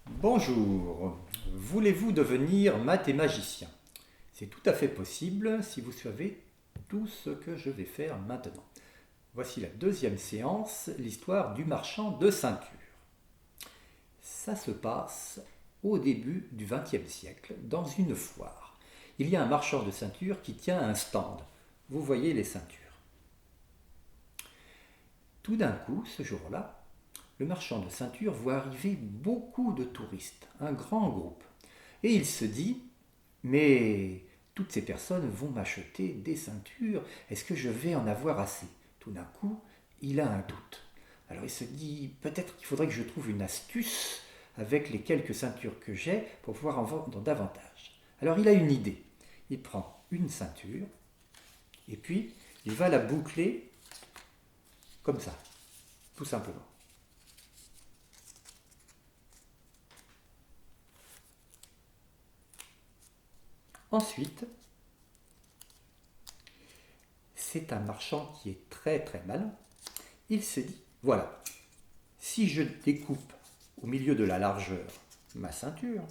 Bonjour, voulez-vous devenir mathémagicien? C'est tout à fait possible si vous savez tout ce que je vais faire maintenant. Voici la deuxième séance, l'histoire du marchand de ceinture. Ça se passe au début du XXe siècle, dans une foire. Il y a un marchand de ceinture qui tient un stand. Vous voyez les ceintures. Tout d'un coup, ce jour-là, le marchand de ceinture voit arriver beaucoup de touristes, un grand groupe. Et il se dit, mais toutes ces personnes vont m'acheter des ceintures, est-ce que je vais en avoir assez? Tout d'un coup, il a un doute. Alors il se dit, peut-être qu'il faudrait que je trouve une astuce avec les quelques ceintures que j'ai pour pouvoir en vendre davantage. Alors il a une idée. Il prend une ceinture et puis il va la boucler comme ça, tout simplement. Ensuite, c'est un marchand qui est très très malin. Il se dit, voilà, si je découpe au milieu de la largeur ma ceinture,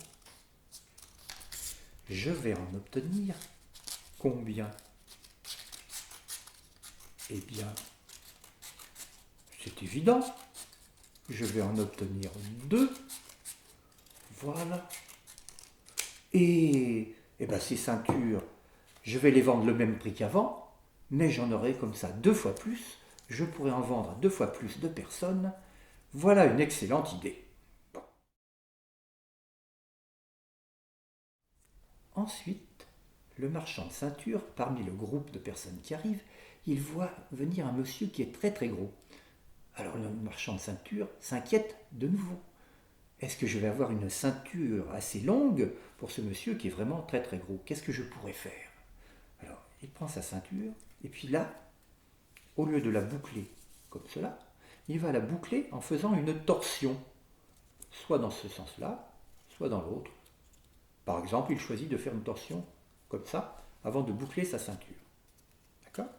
je vais en obtenir combien? Eh bien, c'est évident, je vais en obtenir deux. Voilà. Et ben ces ceintures, je vais les vendre le même prix qu'avant, mais j'en aurai comme ça deux fois plus. Je pourrai en vendre à deux fois plus de personnes. Voilà une excellente idée. Bon. Ensuite, le marchand de ceinture, parmi le groupe de personnes qui arrivent, il voit venir un monsieur qui est très très gros. Alors le marchand de ceinture s'inquiète de nouveau. Est-ce que je vais avoir une ceinture assez longue pour ce monsieur qui est vraiment très très gros? Qu'est-ce que je pourrais faire? Alors il prend sa ceinture et puis là, au lieu de la boucler comme cela, il va la boucler en faisant une torsion, soit dans ce sens-là, soit dans l'autre. Par exemple, il choisit de faire une torsion comme ça avant de boucler sa ceinture. D'accord?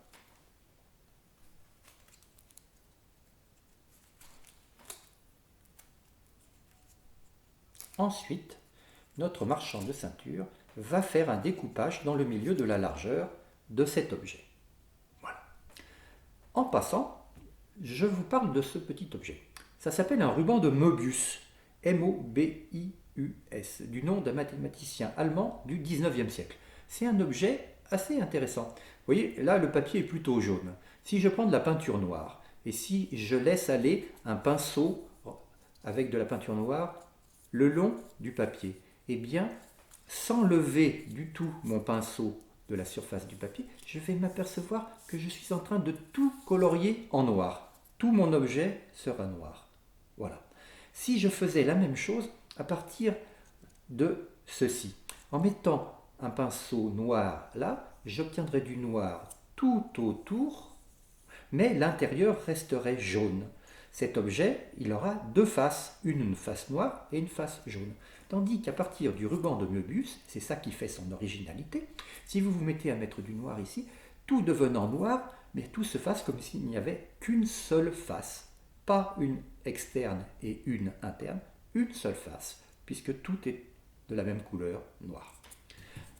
Ensuite, notre marchand de ceinture va faire un découpage dans le milieu de la largeur de cet objet. Voilà. En passant, je vous parle de ce petit objet. Ça s'appelle un ruban de Möbius, M-O-B-I-U-S, du nom d'un mathématicien allemand du 19e siècle. C'est un objet assez intéressant. Vous voyez, là, le papier est plutôt jaune. Si je prends de la peinture noire et si je laisse aller un pinceau avec de la peinture noire le long du papier, eh bien, sans lever du tout mon pinceau de la surface du papier, je vais m'apercevoir que je suis en train de tout colorier en noir. Tout mon objet sera noir. Voilà. Si je faisais la même chose à partir de ceci, en mettant un pinceau noir là, j'obtiendrai du noir tout autour, mais l'intérieur resterait jaune. Cet objet, il aura deux faces, une face noire et une face jaune. Tandis qu'à partir du ruban de Möbius, c'est ça qui fait son originalité, si vous vous mettez à mettre du noir ici, tout devenant noir, mais tout se fasse comme s'il n'y avait qu'une seule face. Pas une externe et une interne, une seule face, puisque tout est de la même couleur noire.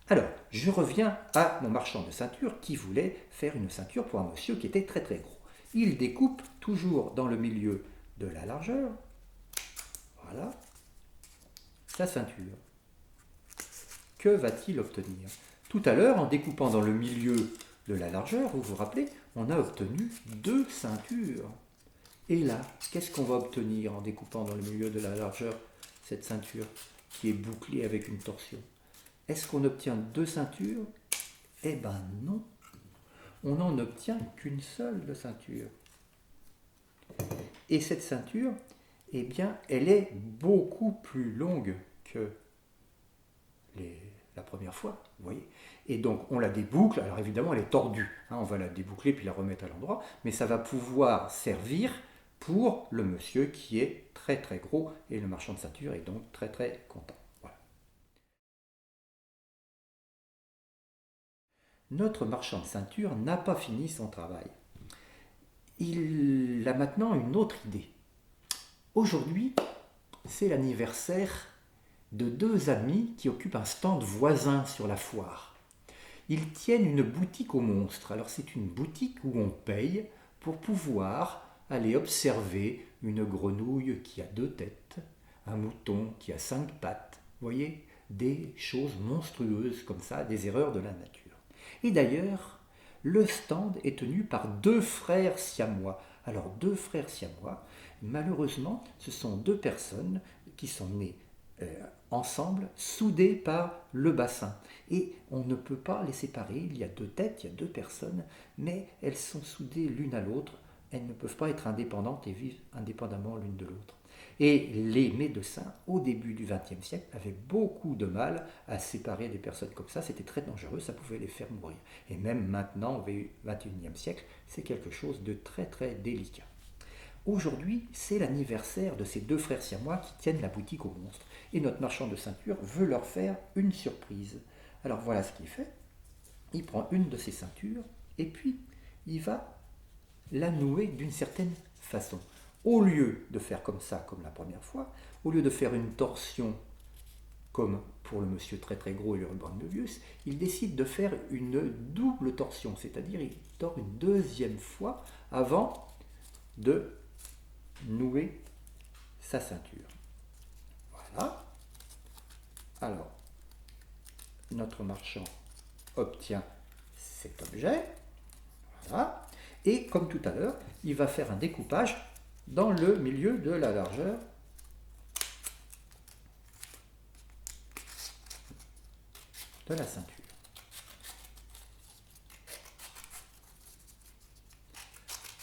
Alors, je reviens à mon marchand de ceinture qui voulait faire une ceinture pour un monsieur qui était très très gros. Il découpe toujours dans le milieu de la largeur, voilà, sa ceinture. Que va-t-il obtenir? Tout à l'heure, en découpant dans le milieu de la largeur, vous vous rappelez, on a obtenu deux ceintures. Et là, qu'est-ce qu'on va obtenir en découpant dans le milieu de la largeur cette ceinture qui est bouclée avec une torsion? Est-ce qu'on obtient deux ceintures? Eh ben non, on n'en obtient qu'une seule ceinture. Et cette ceinture, eh bien, elle est beaucoup plus longue que la première fois, vous voyez. Et donc on la déboucle, alors évidemment elle est tordue, hein, on va la déboucler puis la remettre à l'endroit, mais ça va pouvoir servir pour le monsieur qui est très très gros, et le marchand de ceinture est donc très très content. Voilà. Notre marchand de ceinture n'a pas fini son travail. Il a maintenant une autre idée. Aujourd'hui, c'est l'anniversaire de deux amis qui occupent un stand voisin sur la foire. Ils tiennent une boutique aux monstres. Alors c'est une boutique où on paye pour pouvoir aller observer une grenouille qui a 2 têtes, un mouton qui a 5 pattes. Vous voyez, des choses monstrueuses comme ça, des erreurs de la nature. Et d'ailleurs, le stand est tenu par 2 frères siamois. Alors 2 frères siamois, malheureusement, ce sont 2 personnes qui sont nées ensemble, soudées par le bassin. Et on ne peut pas les séparer, il y a 2 têtes, il y a 2 personnes, mais elles sont soudées l'une à l'autre, elles ne peuvent pas être indépendantes et vivent indépendamment l'une de l'autre. Et les médecins, au début du XXe siècle, avaient beaucoup de mal à séparer des personnes comme ça, c'était très dangereux, ça pouvait les faire mourir. Et même maintenant, au XXIe siècle, c'est quelque chose de très très délicat. Aujourd'hui, c'est l'anniversaire de ces 2 frères siamois qui tiennent la boutique aux monstres. Et notre marchand de ceintures veut leur faire une surprise. Alors voilà ce qu'il fait. Il prend une de ses ceintures et puis il va la nouer d'une certaine façon. Au lieu de faire comme ça, comme la première fois, au lieu de faire une torsion comme pour le monsieur très très gros et le ruban de Möbius, il décide de faire une double torsion, c'est-à-dire il tord une deuxième fois avant de nouer sa ceinture. Voilà. Alors, notre marchand obtient cet objet. Voilà. Et comme tout à l'heure, il va faire un découpage dans le milieu de la largeur de la ceinture.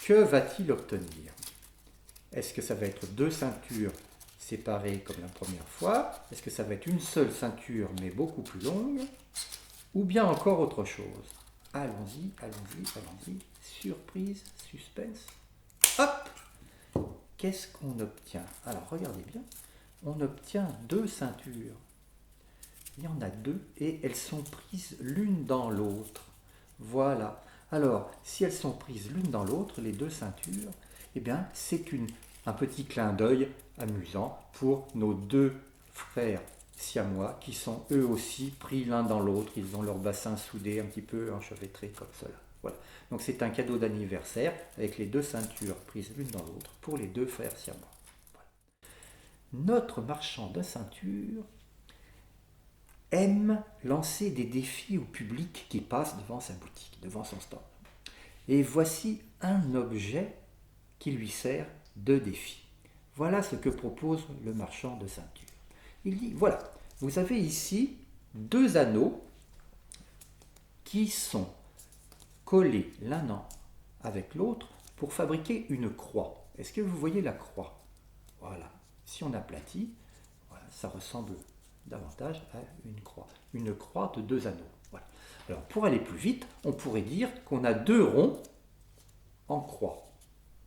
Que va-t-il obtenir? Est-ce que ça va être 2 ceintures séparées comme la première fois? Est-ce que ça va être une seule ceinture mais beaucoup plus longue? Ou bien encore autre chose? Allons-y, allons-y, allons-y. Surprise, suspense. Hop! Qu'est-ce qu'on obtient? Alors regardez bien, on obtient 2 ceintures. Il y en a 2 et elles sont prises l'une dans l'autre. Voilà. Alors, si elles sont prises l'une dans l'autre, les 2 ceintures, eh bien, c'est un petit clin d'œil amusant pour nos 2 frères siamois qui sont eux aussi pris l'un dans l'autre. Ils ont leur bassin soudé un petit peu enchevêtré comme cela. Voilà. Donc c'est un cadeau d'anniversaire avec les 2 ceintures prises l'une dans l'autre pour les 2 frères siamois. Voilà. Notre marchand de ceintures aime lancer des défis au public qui passe devant sa boutique, devant son stand. Et voici un objet qui lui sert de défi. Voilà ce que propose le marchand de ceintures. Il dit, voilà, vous avez ici 2 anneaux qui sont collés l'un avec l'autre pour fabriquer une croix. Est-ce que vous voyez la croix? Voilà. Si on aplatit, voilà, ça ressemble davantage à une croix de 2 anneaux. Voilà. Alors pour aller plus vite, on pourrait dire qu'on a 2 ronds en croix.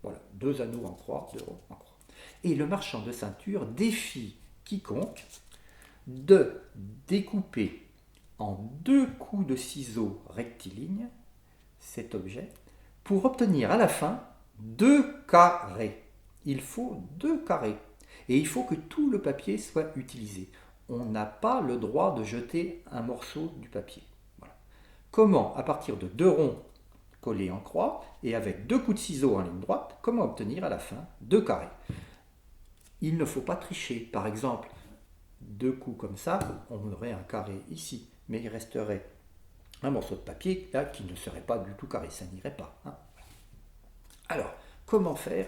Voilà, 2 anneaux en croix, 2 ronds en croix. Et le marchand de ceinture défie quiconque de découper en 2 coups de ciseaux rectilignes cet objet pour obtenir à la fin 2 carrés. Il faut 2 carrés. Et il faut que tout le papier soit utilisé. On n'a pas le droit de jeter un morceau du papier. Voilà. Comment, à partir de 2 ronds collés en croix et avec 2 coups de ciseaux en ligne droite, comment obtenir à la fin 2 carrés? Il ne faut pas tricher. Par exemple, 2 coups comme ça, on aurait un carré ici, mais il resterait un morceau de papier là qui ne serait pas du tout carré, ça n'irait pas. Hein. Alors, comment faire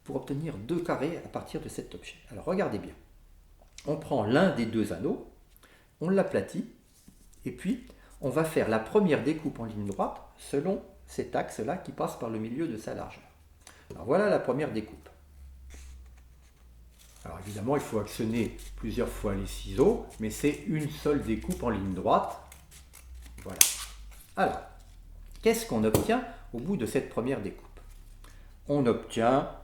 pour obtenir 2 carrés à partir de cet objet? Alors regardez bien. On prend l'un des 2 anneaux, on l'aplatit, et puis on va faire la première découpe en ligne droite selon cet axe-là qui passe par le milieu de sa largeur. Alors voilà la première découpe. Alors évidemment, il faut actionner plusieurs fois les ciseaux, mais c'est une seule découpe en ligne droite. Voilà. Alors, qu'est-ce qu'on obtient au bout de cette première découpe? On obtient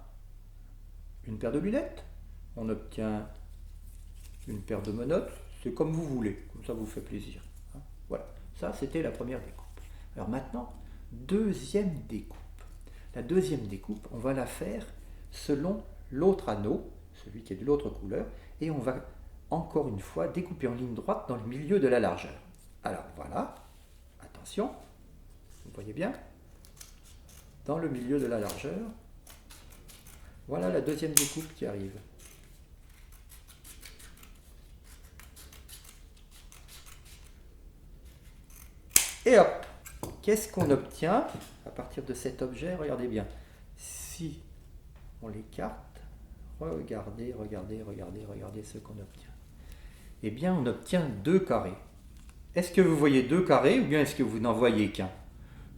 une paire de lunettes, on obtient une paire de menottes, c'est comme vous voulez, comme ça vous fait plaisir. Voilà, ça c'était la première découpe. Alors maintenant, deuxième découpe. La deuxième découpe, on va la faire selon l'autre anneau celui qui est de l'autre couleur, et on va encore une fois découper en ligne droite dans le milieu de la largeur. Alors voilà, attention, vous voyez bien, dans le milieu de la largeur, voilà la deuxième découpe qui arrive. Et hop, qu'est-ce qu'on obtient à partir de cet objet? Regardez bien, si on l'écarte, regardez ce qu'on obtient. Eh bien, on obtient deux carrés. Est-ce que vous voyez deux carrés ou bien est-ce que vous n'en voyez qu'un?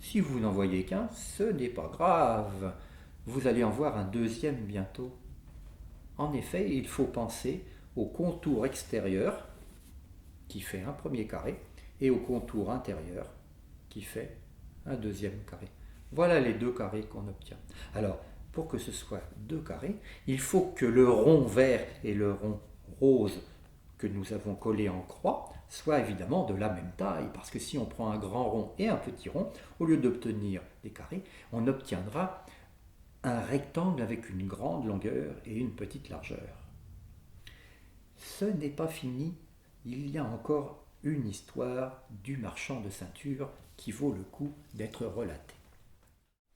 Si vous n'en voyez qu'un, ce n'est pas grave. Vous allez en voir un deuxième bientôt. En effet, il faut penser au contour extérieur qui fait un premier carré et au contour intérieur qui fait un deuxième carré. Voilà les deux carrés qu'on obtient. Alors, pour que ce soit deux carrés, il faut que le rond vert et le rond rose que nous avons collés en croix soient évidemment de la même taille, parce que si on prend un grand rond et un petit rond, au lieu d'obtenir des carrés, on obtiendra un rectangle avec une grande longueur et une petite largeur. Ce n'est pas fini, il y a encore une histoire du marchand de ceinture qui vaut le coup d'être relatée.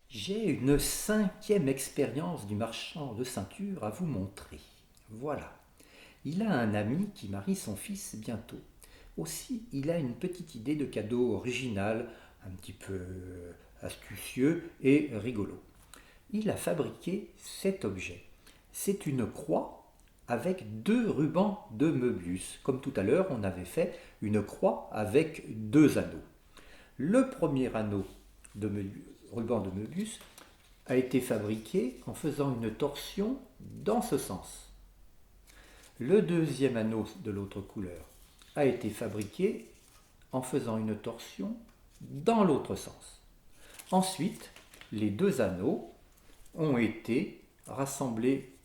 J'ai une cinquième expérience du marchand de ceinture à vous montrer. Voilà. Il a un ami qui marie son fils bientôt. Aussi, il a une petite idée de cadeau original, un petit peu astucieux et rigolo. Il a fabriqué cet objet. C'est une croix avec deux rubans de Möbius. Comme tout à l'heure, on avait fait une croix avec deux anneaux. Le premier anneau de ruban de Möbius a été fabriqué en faisant une torsion dans ce sens. Le deuxième anneau de l'autre couleur a été fabriqué en faisant une torsion dans l'autre sens. Ensuite, les deux anneaux ont été rassemblés,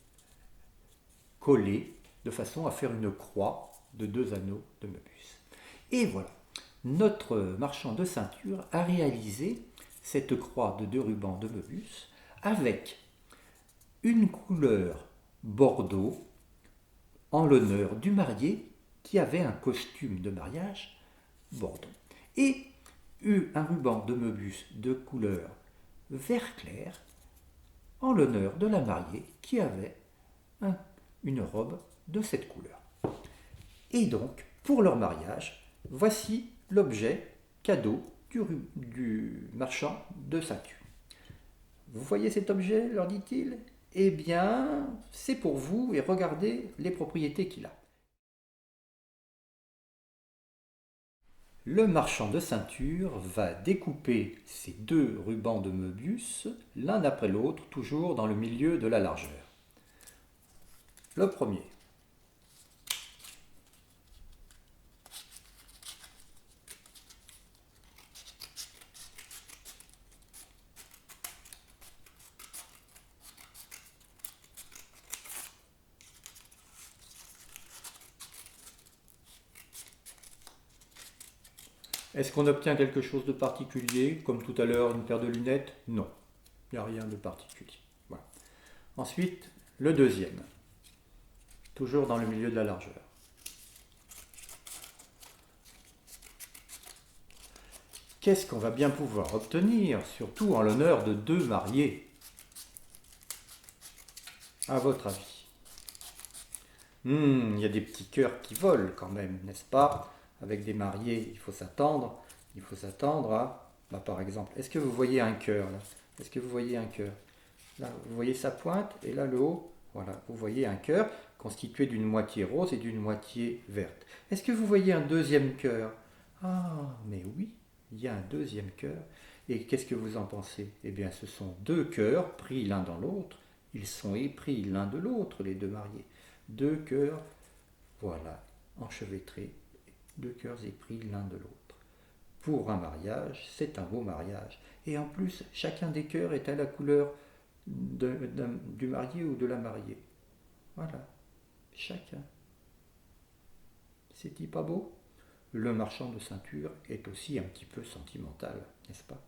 collés, de façon à faire une croix de deux anneaux de Möbius. Et voilà, notre marchand de ceinture a réalisé cette croix de deux rubans de Möbius avec une couleur bordeaux en l'honneur du marié qui avait un costume de mariage bordeaux et un ruban de Möbius de couleur vert clair en l'honneur de la mariée qui avait une robe de cette couleur. Et donc, pour leur mariage, voici l'objet cadeau du marchand de ceinture. Vous voyez cet objet, leur dit-il? Eh bien, c'est pour vous et regardez les propriétés qu'il a. Le marchand de ceinture va découper ces deux rubans de Möbius l'un après l'autre, toujours dans le milieu de la largeur. Le premier. Est-ce qu'on obtient quelque chose de particulier, comme tout à l'heure une paire de lunettes? Non, il n'y a rien de particulier. Voilà. Ensuite, le deuxième, toujours dans le milieu de la largeur. Qu'est-ce qu'on va bien pouvoir obtenir, surtout en l'honneur de deux mariés? À votre avis? Il y a des petits cœurs qui volent quand même, n'est-ce pas? Avec des mariés, il faut s'attendre à, par exemple, est-ce que vous voyez un cœur là? Est-ce que vous voyez un cœur? Là, vous voyez sa pointe et là le haut, voilà, vous voyez un cœur constitué d'une moitié rose et d'une moitié verte. Est-ce que vous voyez un deuxième cœur? Ah, mais oui, il y a un deuxième cœur. Et qu'est-ce que vous en pensez? Eh bien, ce sont deux cœurs pris l'un dans l'autre. Ils sont épris l'un de l'autre, les deux mariés. Deux cœurs, voilà, enchevêtrés, deux cœurs épris l'un de l'autre. Pour un mariage, c'est un beau mariage. Et en plus, chacun des cœurs est à la couleur du marié ou de la mariée. Voilà, chacun. C'est-il pas beau? Le marchand de ceinture est aussi un petit peu sentimental, n'est-ce pas?